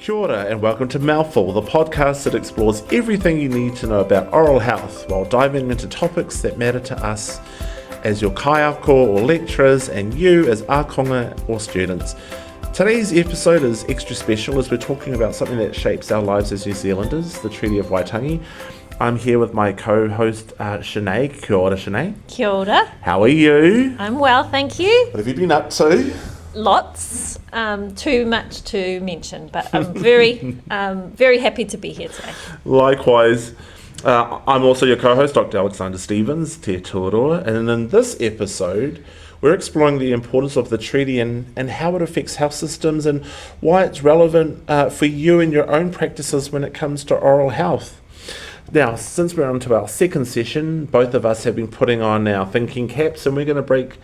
Kia ora and welcome to Mouthful, the podcast that explores everything you need to know about oral health while diving into topics that matter to us as your kaiako or lecturers and you as ākonga or students. Today's episode is extra special as we're talking about something that shapes our lives as New Zealanders, the Treaty of Waitangi. I'm here with my co-host Chanae. Kia ora, Chanae. Kia ora. How are you? I'm well, thank you. What have you been up to? Lots. Too much to mention, but I'm very happy to be here today. Likewise. I'm also your co-host, Dr. Alexander Stevens, Te Tuaroa, and in this episode, we're exploring the importance of the treaty and how it affects health systems and why it's relevant for you in your own practices when it comes to oral health. Now, since we're on to our second session, both of us have been putting on our thinking caps, and we're going to break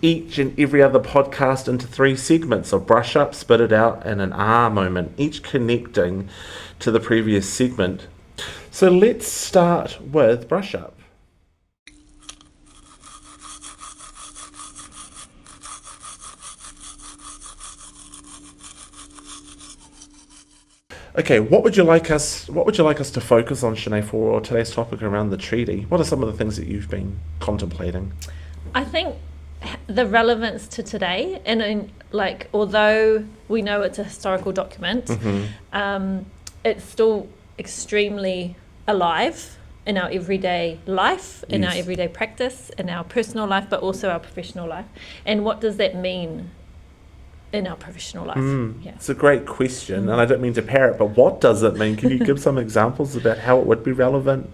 each and every other podcast into 3 segments of brush up, spit it out, and an moment, each connecting to the previous segment. So let's start with brush up. Okay, what would you like us to focus on, Chanae, for today's topic around the treaty? What are some of the things that you've been contemplating? I think the relevance to today, and although we know it's a historical document, it's still extremely alive in our everyday life, in our everyday practice, in our personal life, but also our professional life. And what does that mean in our professional life? It's a great question, and I don't mean to parrot, but what does it mean? Can you give some examples about how it would be relevant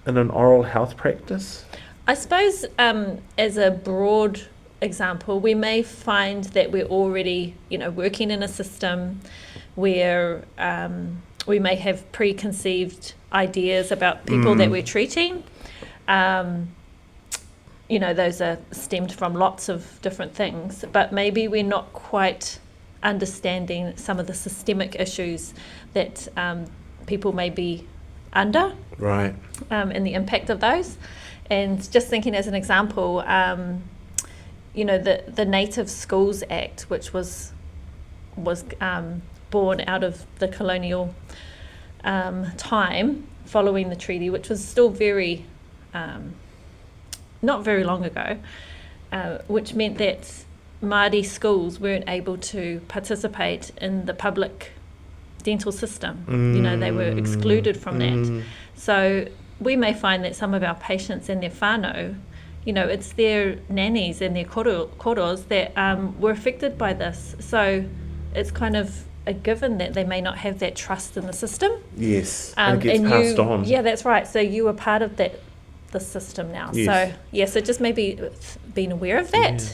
in an oral health practice? I suppose as a broad example, we may find that we're already, working in a system where we may have preconceived ideas about people that we're treating. Those are stemmed from lots of different things, but maybe we're not quite understanding some of the systemic issues that people may be under. Right. And the impact of those. And just thinking as an example, the Native Schools Act, which was born out of the colonial time following the treaty, which was still very, not very long ago, which meant that Māori schools weren't able to participate in the public dental system. They were excluded from that. So we may find that some of our patients and their whānau, it's their nannies and their koros that were affected by this. So it's kind of a given that they may not have that trust in the system. Yes, and it gets passed on. Yeah, that's right. So you are part of the system now. Yes. So just maybe being aware of that. Yeah.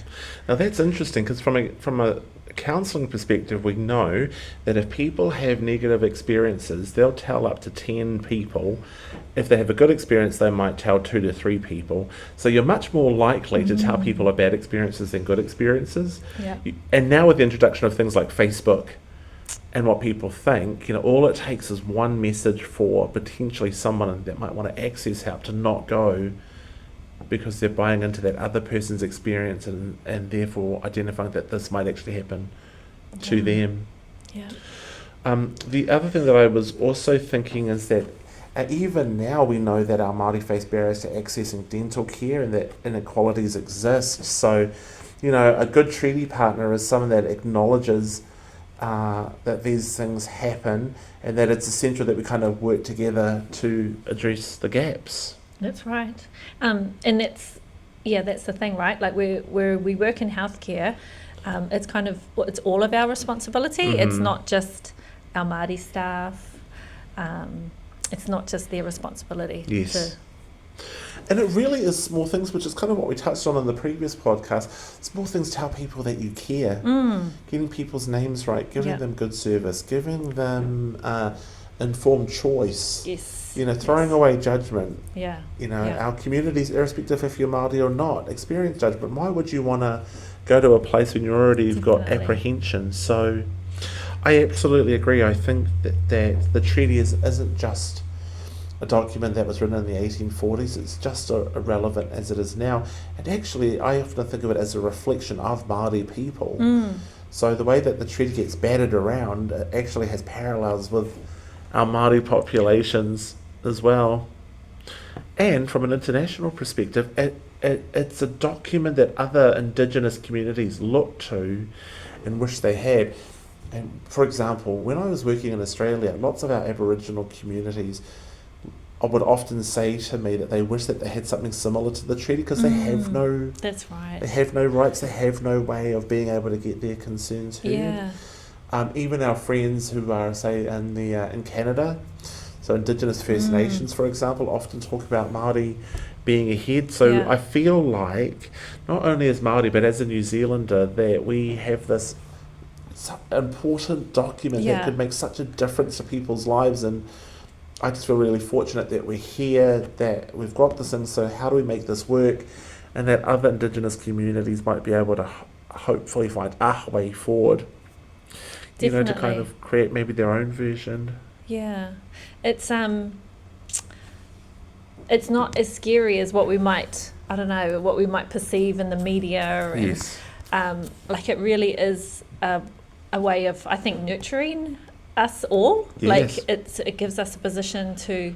Now that's interesting because from a counselling perspective, we know that if people have negative experiences, they'll tell up to 10 people. If they have a good experience, they might tell 2 to 3 people. So you're much more likely to tell people about bad experiences than good experiences. Yeah. And now with the introduction of things like Facebook and what people think, all it takes is one message for potentially someone that might want to access help to not go because they're buying into that other person's experience and therefore identifying that this might actually happen to them. Yeah. The other thing that I was also thinking is that even now we know that our Māori face barriers to accessing dental care and that inequalities exist. So, a good treaty partner is someone that acknowledges that these things happen and that it's essential that we kind of work together to address the gaps. That's right. And that's the thing, right? Like where we work in healthcare, it's all of our responsibility. It's not just our Māori staff. It's not just their responsibility. Yes. And it really is small things, which is kind of what we touched on in the previous podcast. Small things tell people that you care. Getting people's names right, giving them good service, giving them informed choice. Yes. Throwing away judgment. Yeah. Our communities, irrespective if you're Māori or not, experience judgment. Why would you want to go to a place when you already got apprehension? So I absolutely agree. I think that the treaty isn't just a document that was written in the 1840s. It's just as relevant as it is now. And actually, I often think of it as a reflection of Māori people. So the way that the treaty gets battered around actually has parallels with our Māori populations as well. And from an international perspective, it's a document that other Indigenous communities look to and wish they had. And for example, when I was working in Australia, lots of our Aboriginal communities would often say to me that they wish that they had something similar to the treaty because they have no. That's right. They have no rights. They have no way of being able to get their concerns heard. Yeah. Even our friends who are, say, in Canada, so Indigenous First Nations, for example, often talk about Māori being ahead. So I feel like not only as Māori but as a New Zealander that we have this important document that could make such a difference to people's lives, and I just feel really fortunate that we're here, that we've got this in. So how do we make this work, and that other Indigenous communities might be able to hopefully find a way forward. Definitely. You know, to kind of create maybe their own version. Yeah, it's not as scary as what we might, I don't know, what we might perceive in the media. And, Yes. like it really is a way of, I think, nurturing us all. Yes. Like it gives us a position to,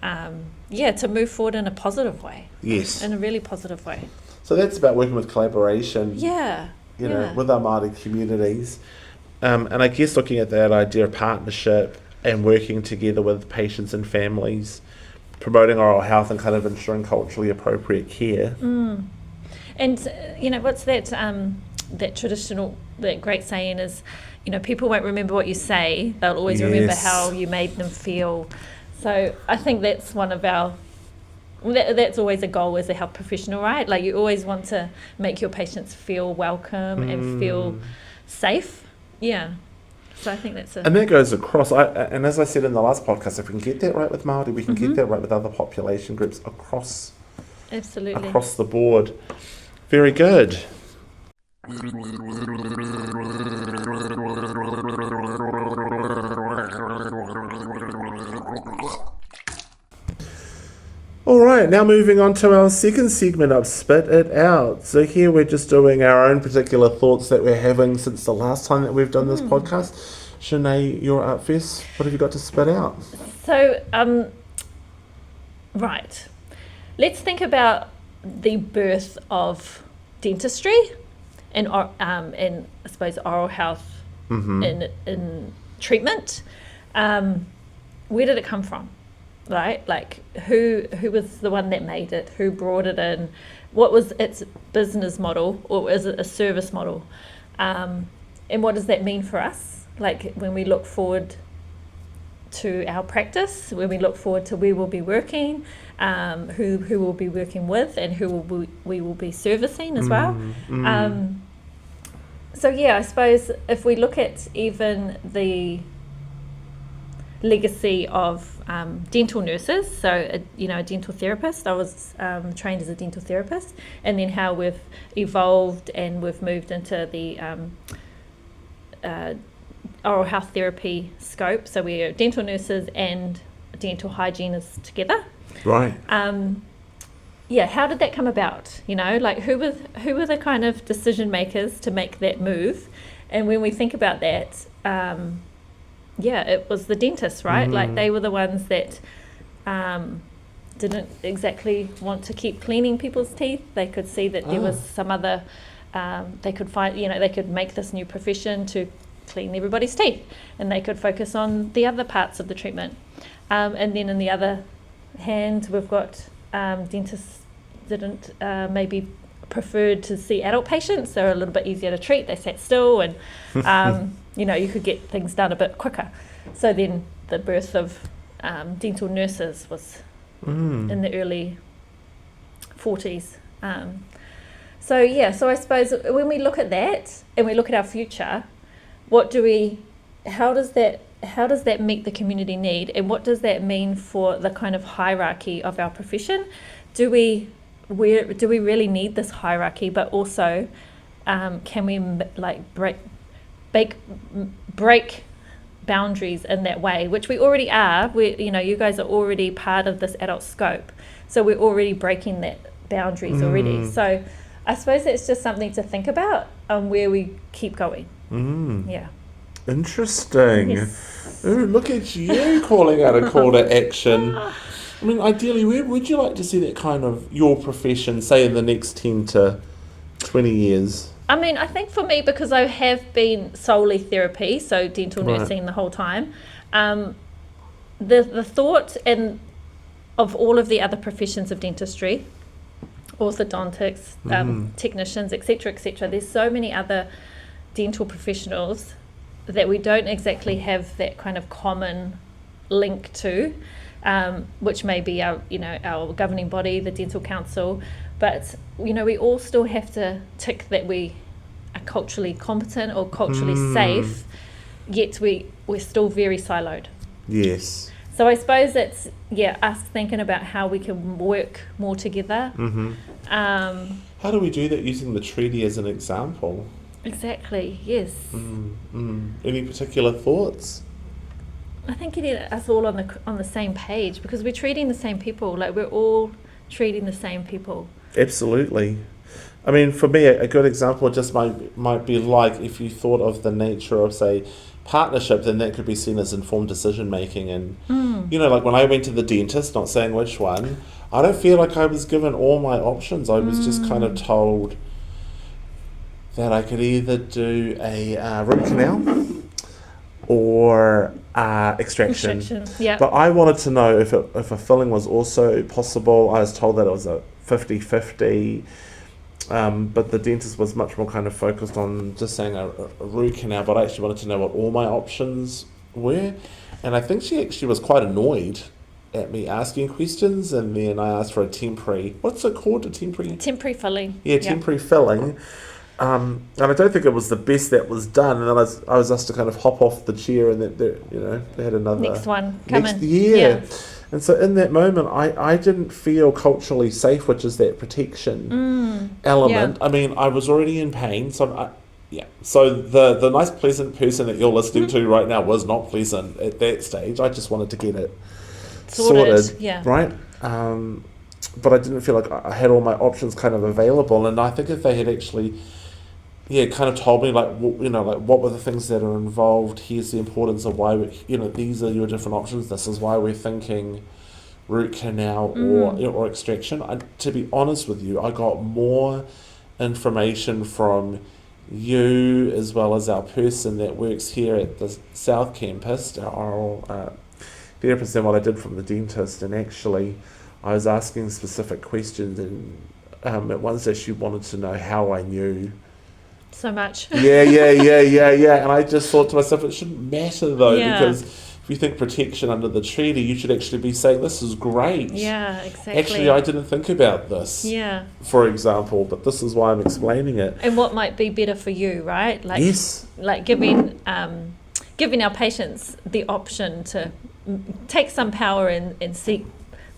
to move forward in a positive way. Yes. In a really positive way. So that's about working with collaboration. Yeah. You know, with our Māori communities. And I guess looking at that idea of partnership and working together with patients and families, promoting oral health and kind of ensuring culturally appropriate care. And you know, what's that that great saying is, you know, people won't remember what you say, they'll always remember how you made them feel. So I think that's one of our that's always a goal as a health professional, right? Like you always want to make your patients feel welcome and feel safe. Yeah. So I think that's and that goes across. And as I said in the last podcast, if we can get that right with Māori, we can get that right with other population groups across the board. Very good. All right, now moving on to our second segment of Spit It Out. So here we're just doing our own particular thoughts that we're having since the last time that we've done this podcast. Chanae, you're up first. What have you got to spit out? So, right. Let's think about the birth of dentistry and I suppose oral health in treatment. Where did it come from? Right, like who was the one that made it? Who brought it in? What was its business model, or is it a service model? And what does that mean for us? Like when we look forward to our practice, when we look forward to where we'll be working, who we'll be working with, and who we will be servicing as well. So yeah, I suppose if we look at even the legacy of dental nurses, so a dental therapist. I was trained as a dental therapist, and then how we've evolved and we've moved into the oral health therapy scope. So we're dental nurses and dental hygienists together. Right. How did that come about? You know, like who were the kind of decision makers to make that move? And when we think about that, it was the dentists, right? Like they were the ones that didn't exactly want to keep cleaning people's teeth. They could see that there was some other, they could find, they could make this new profession to clean everybody's teeth, and they could focus on the other parts of the treatment. And then on the other hand, we've got dentists didn't maybe preferred to see adult patients. They're a little bit easier to treat. They sat still and you could get things done a bit quicker. So then the birth of dental nurses was in the early 40s. So I suppose when we look at that and we look at our future, how does that meet the community need, and what does that mean for the kind of hierarchy of our profession? Do we really need this hierarchy, but also can we break boundaries in that way, which we already are. You guys are already part of this adult scope, so we're already breaking that boundaries already. So I suppose it's just something to think about where we keep going. Yeah. Interesting. Yes. Ooh, look at you calling out a call to action. I mean, ideally, where would you like to see that kind of your profession, say, in the next 10 to 20 years? I mean, I think for me, because I have been solely therapy, so dental Right. nursing the whole time, the thought and of all of the other professions of dentistry, orthodontics, technicians, etc., there's so many other dental professionals that we don't exactly have that kind of common link to, which may be our governing body, the Dental Council, but we all still have to tick that we are culturally competent or culturally safe, yet we're still very siloed. Yes. So I suppose it's us thinking about how we can work more together. How do we do that using the treaty as an example? Exactly, yes. Any particular thoughts? I think getting us all on the same page, because we're treating the same people. Like, we're all treating the same people. Absolutely. I mean, for me, a good example just might be like if you thought of the nature of, say, partnership, then that could be seen as informed decision making. And like when I went to the dentist, not saying which one, I don't feel like I was given all my options. I was just kind of told that I could either do a root canal or extraction. Yeah. But I wanted to know if a filling was also possible. I was told that it was a 50-50. But the dentist was much more kind of focused on just saying a root canal, but I actually wanted to know what all my options were. And I think she actually was quite annoyed at me asking questions, and then I asked for a temporary, what's it called, a temporary? Temporary filling. Yeah, temporary filling. And I don't think it was the best that was done. And then I was asked to kind of hop off the chair, and they had another Next one coming. Yeah. And so in that moment, I didn't feel culturally safe, which is that protection element. Yeah. I mean, I was already in pain, so So the nice, pleasant person that you're listening to right now was not pleasant at that stage. I just wanted to get it sorted, right? But I didn't feel like I had all my options kind of available. And I think if they had actually, kind of told me what were the things that are involved. Here's the importance of why these are your different options. This is why we're thinking root canal or extraction. To be honest with you, I got more information from you as well as our person that works here at the South Campus, our oral therapist, than what I did from the dentist. And actually, I was asking specific questions, and at one stage she wanted to know how I knew. So much. Yeah. And I just thought to myself, it shouldn't matter though, because if you think protection under the treaty, you should actually be saying, this is great. Yeah, exactly. Actually, I didn't think about this. Yeah. For example, but this is why I'm explaining it. And what might be better for you, right? Like, yes. Like giving our patients the option to take some power and seek.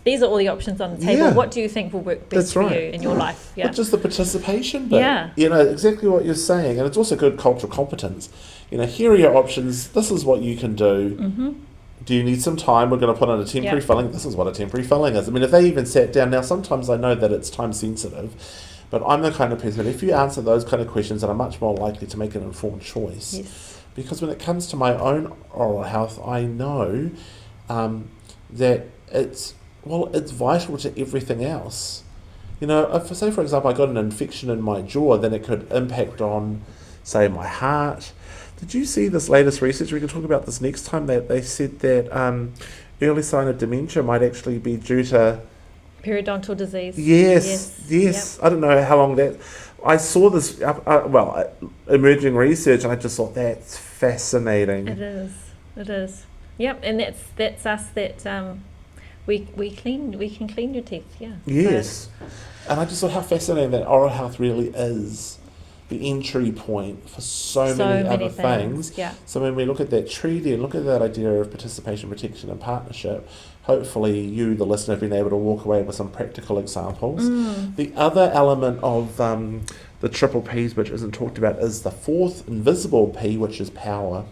These are all the options on the table. Yeah. What do you think will work best for you in your life? Yeah. But just the participation bit. Yeah. Exactly what you're saying. And it's also good cultural competence. Here are your options. This is what you can do. Mm-hmm. Do you need some time? We're going to put on a temporary filling. This is what a temporary filling is. I mean, if they even sat down. Now, sometimes I know that it's time sensitive, but I'm the kind of person, if you answer those kind of questions, then I'm much more likely to make an informed choice. Yes. Because when it comes to my own oral health, I know that it's vital to everything else. If, say, for example, I got an infection in my jaw, then it could impact on, say, my heart. Did you see this latest research? We can talk about this next time. That they said that early sign of dementia might actually be due to periodontal disease. Yes. Yep. I don't know how long that. I saw this emerging research, and I just thought that's fascinating. It is. Yep, and that's us. That we can clean your teeth. Yeah. Yes, and I just thought how fascinating that oral health really is the entry point for so many other things. Yeah. So when we look at that treaty and look at that idea of participation, protection, and partnership, hopefully you, the listener, have been able to walk away with some practical examples. The other element of the triple Ps, which isn't talked about, is the fourth invisible P, which is power.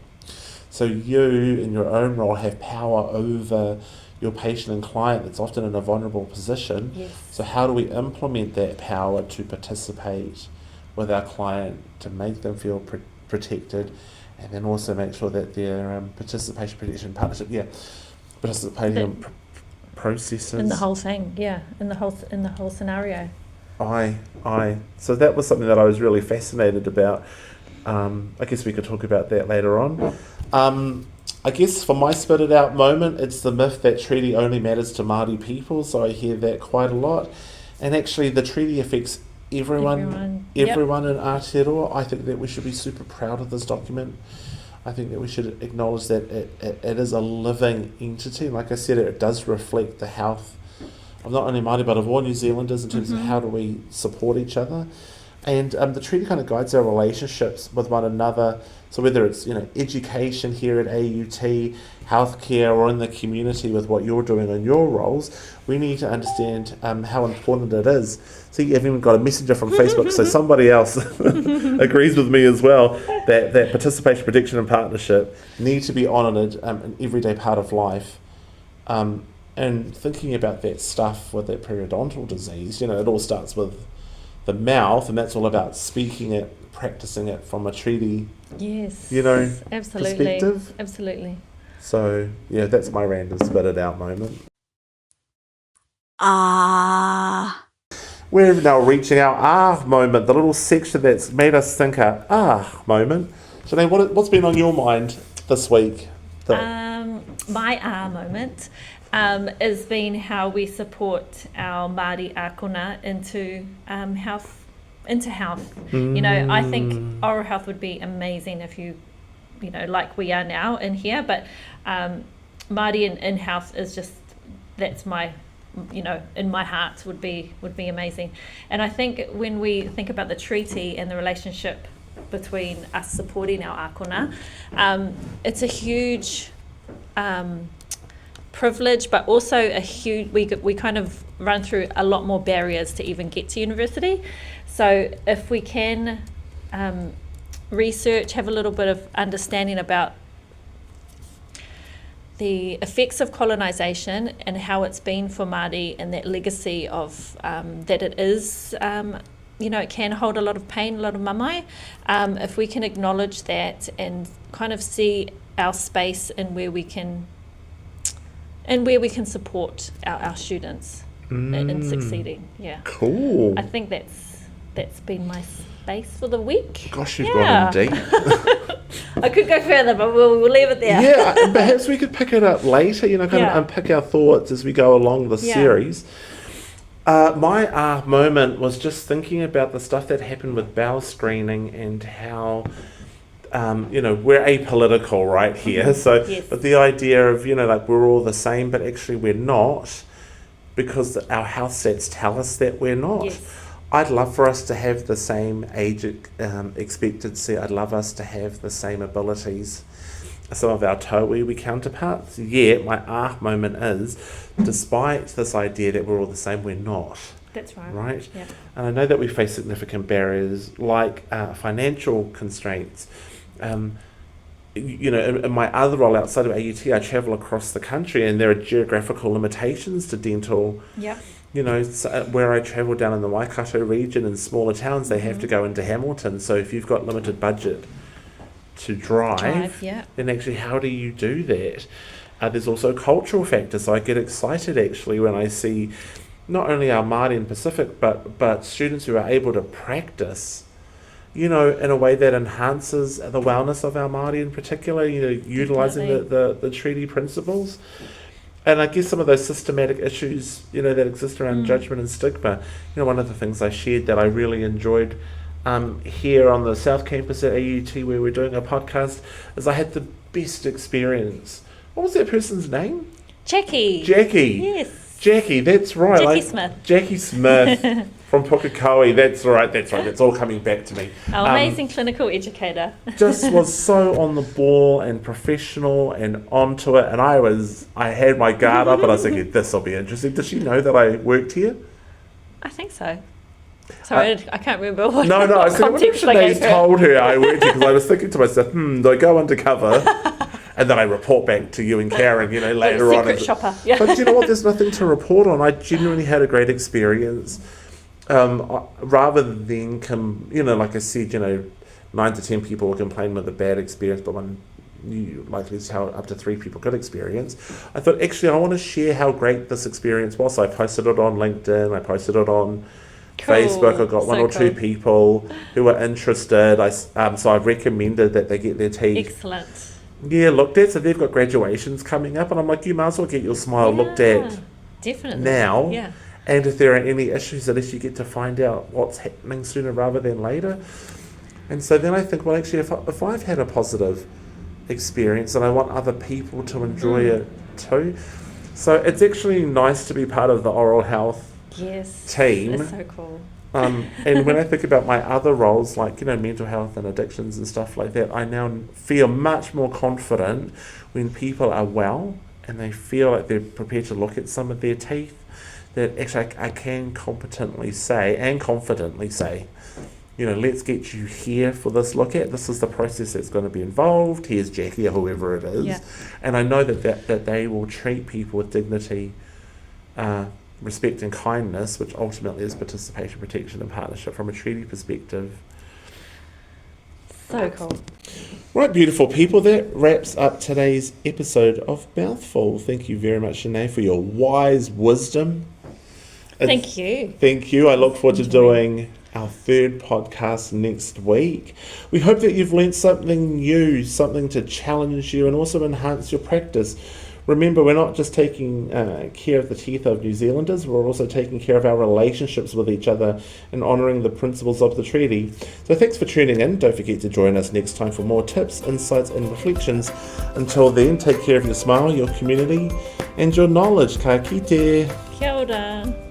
So you, in your own role, have power over your patient and client that's often in a vulnerable position. Yes. So how do we implement that power to participate with our client, to make them feel protected, and then also make sure that their participation, protection, partnership, participating processes in the whole thing, in the whole scenario. So that was something that I was really fascinated about. I guess we could talk about that later on. I guess for my spit it out moment, it's the myth that treaty only matters to Māori people. So I hear that quite a lot, and actually the treaty affects everyone in Aotearoa. I think that we should be super proud of this document. I think that we should acknowledge that it is a living entity. Like I said, it does reflect the health of not only Māori but of all New Zealanders in terms of how do we support each other. And the treaty kind of guides our relationships with one another. So whether it's education here at AUT, healthcare, or in the community with what you're doing in your roles, we need to understand how important it is. So you've even got a messenger from Facebook, so somebody else agrees with me as well that participation, protection, and partnership need to be honoured in everyday part of life. And thinking about that stuff with that periodontal disease, it all starts with the mouth, and that's all about speaking it, practicing it from a treaty, perspective. Absolutely. So, that's my random spit it out moment. We're now reaching our moment, the little section that's made us think moment. Chanae, what's been on your mind this week? My moment has been how we support our Māori ākona into health. I think oral health would be amazing if you like we are now in here, but Māori in health is just, that's my, in my heart would be amazing. And I think when we think about the treaty and the relationship between us supporting our ākona, it's a huge privilege, but also a huge, we kind of run through a lot more barriers to even get to university. So if we can research, have a little bit of understanding about the effects of colonisation and how it's been for Māori, and that legacy of that it is, it can hold a lot of pain, a lot of mamae. If we can acknowledge that and kind of see our space and where we can support our students in succeeding. Yeah. Cool. I think that's been my space for the week. Gosh, you've gone in deep. I could go further, but we'll leave it there. Yeah, and perhaps we could pick it up later, kind of unpick our thoughts as we go along the series. My moment was just thinking about the stuff that happened with bowel screening and how we're apolitical right here. So, but the idea of, we're all the same, but actually we're not, because our health stats tell us that we're not. Yes. I'd love for us to have the same age expectancy. I'd love us to have the same abilities as some of our tauiwi counterparts. Yet my moment is, despite this idea that we're all the same, we're not. That's right. Right? Yeah. And I know that we face significant barriers like financial constraints. In my other role outside of AUT, I travel across the country, and there are geographical limitations to dental. Yeah. Where I travel down in the Waikato region, in smaller towns, they have to go into Hamilton. So if you've got limited budget to drive, then actually how do you do that? There's also cultural factors. So I get excited actually when I see not only our Māori and Pacific, but students who are able to practice, in a way that enhances the wellness of our Māori in particular, utilising the treaty principles. And I guess some of those systematic issues, that exist around judgment and stigma. One of the things I shared that I really enjoyed here on the South Campus at AUT, where we're doing a podcast, is I had the best experience. What was that person's name? Jackie. Yes. Jackie, that's right. Jackie Smith from Pukekohe. That's right. That's all coming back to me. Our amazing clinical educator. Just was so on the ball and professional and onto it. And I had my guard up, and I was thinking, this will be interesting. Does she know that I worked here? I think so. Sorry, I can't remember what. No, I was thinking, what if Sinead's told her I worked here? Because I was thinking to myself, do I go undercover? And then I report back to you and Karen, later on. Secret shopper. Yeah. But you know what? There's nothing to report on. I genuinely had a great experience. Rather than, like I said, 9 to 10 people will complain with a bad experience, but one you likely to tell up to 3 people good experience. I thought, actually, I want to share how great this experience was. So I posted it on LinkedIn, I posted it on Facebook. I got one or two people who were interested. So I've recommended that they get their teeth Excellent. looked at. So they've got graduations coming up, and I'm like, you might as well get your smile looked at definitely now. Yeah. And if there are any issues, at least you get to find out what's happening sooner rather than later. And so then I think, well, actually, if I've had a positive experience, and I want other people to enjoy it too. So it's actually nice to be part of the oral health team. It's so cool. And when I think about my other roles, like, mental health and addictions and stuff like that, I now feel much more confident when people are well and they feel like they're prepared to look at some of their teeth, that actually I can competently say and confidently say, let's get you here for this look at. This is the process that's going to be involved. Here's Jackie or whoever it is. Yeah. And I know that they will treat people with dignity, respect and kindness, which ultimately is participation, protection and partnership from a treaty perspective. So cool. Right, beautiful people, that wraps up today's episode of Mouthful. Thank you very much, Chanae, for your wise wisdom. Thank you. Thank you. I look forward to doing our third podcast next week. We hope that you've learnt something new, something to challenge you and also enhance your practice. Remember, we're not just taking care of the teeth of New Zealanders, we're also taking care of our relationships with each other and honouring the principles of the treaty. So thanks for tuning in. Don't forget to join us next time for more tips, insights and reflections. Until then, take care of your smile, your community and your knowledge. Ka kite. Kia ora.